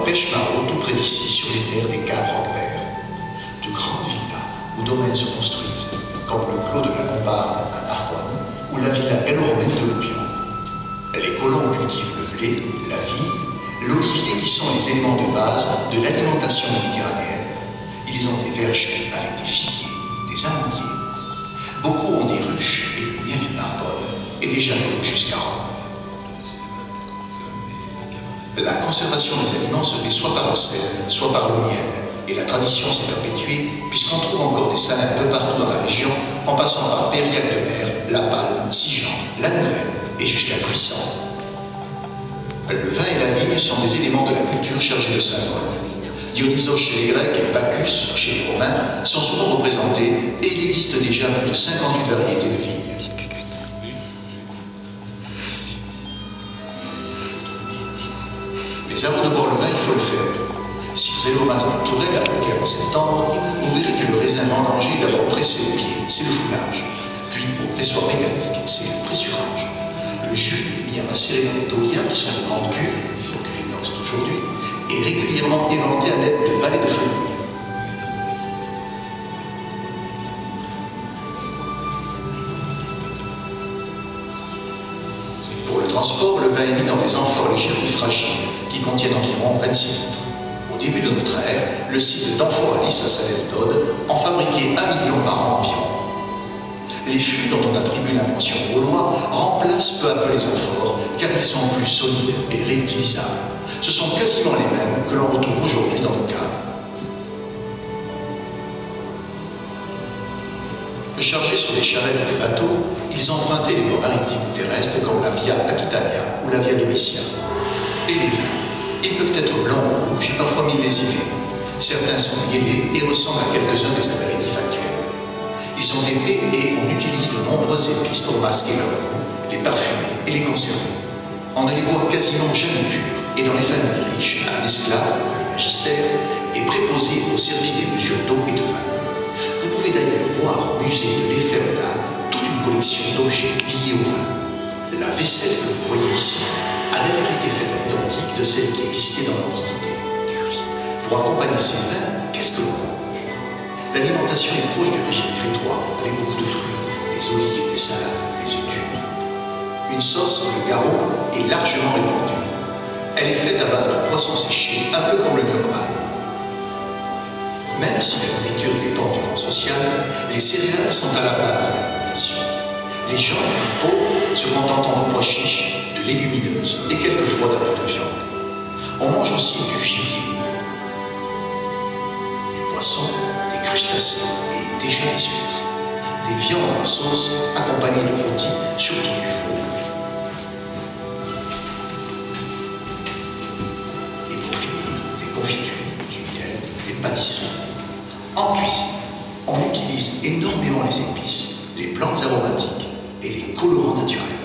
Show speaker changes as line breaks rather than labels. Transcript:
de pêche-marot tout près d'ici, sur les terres des Caves Roquebert. De grandes villas ou domaines se construisent, comme le Clos de la Lombarde à Narbonne ou la villa gallo-romaine de Loupian. Les colons cultivent le blé, la vigne, l'olivier qui sont les éléments de base de l'alimentation méditerranéenne. Ils ont des vergers avec des figuiers, des amandiers. Beaucoup ont des ruches et le miel de Narbonne est déjà connu jusqu'à Rome. La conservation des aliments se fait soit par le sel, soit par le miel, et la tradition s'est perpétuée puisqu'on trouve encore des salins un peu partout dans la région, en passant par Périac-de-Mer, La Palme, Sigean, La Nouvelle et jusqu'à Cuissan. Le vin et la vigne sont des éléments de la culture chargés de symboles. Dionysos chez les Grecs et Bacchus chez les Romains sont souvent représentés et il existe déjà plus de 58 variétés de vignes. Mais avant de boire le vin, il faut le faire. Si vous allez au Mas des Tourelles à Beaucaire en septembre, vous verrez que le raisin vendangé est d'abord pressé au pied, c'est le foulage. Puis au pressoir mécanique, c'est le pressurage. Le jus est mis à macérer dans des tauliens qui sont de grandes cuves, donc inox aujourd'hui, et régulièrement éventé à l'aide de balais de fenouil. Pour le transport, le vin est mis dans des amphores légères et fragiles qui contiennent environ 26 litres. Au début de notre ère, le site d'Amphoralis à Salerne-d'Aude en fabriquait 1 million par an environ. Les fûts dont on attribue l'invention aux Gaulois remplacent peu à peu les amphores car ils sont plus solides et réutilisables. Ce sont quasiment les mêmes que l'on retrouve aujourd'hui dans nos caves. Chargés sur des charrettes ou des bateaux, ils empruntaient les voies maritimes ou terrestres comme la Via Aquitania ou la Via Domitia. Et les vins, ils peuvent être blancs ou rouges et parfois millésimés. Certains sont miellés et ressemblent à quelques-uns des apéritifs actuels. Ils sont épais et on utilise de nombreuses épices pour masquer leur goût, les parfumer et les conserver. On ne les boit quasiment jamais purs et dans les familles riches, un esclave, le magister, est préposé au service des mesures d'eau et de vin. Vous pouvez d'ailleurs voir au musée de l'Efferdam toute une collection d'objets liés au vin. La vaisselle que vous voyez ici a d'ailleurs été faite à l'identique de celle qui existait dans l'Antiquité. Pour accompagner ces vins, qu'est-ce que l'on mange? L'alimentation est proche du régime crétois, avec beaucoup de fruits, des olives, des salades, des œufs durs. Une sauce, le garrot, est largement répandue. Elle est faite à base de poissons séchés, un peu comme le gnocchi. Même si la nourriture dépend du rang social, les céréales sont à la base de l'alimentation. Les gens les plus pauvres se contentent de pois chiches, de légumineuses et quelquefois d'un peu de viande. On mange aussi du gibier, du poisson, des crustacés et déjà des huîtres. Des viandes en sauce accompagnées de rôtis, surtout du veau. Et pour finir, des confitures, du miel, des pâtisseries. En cuisine, on utilise énormément les épices, les plantes aromatiques et les colorants naturels.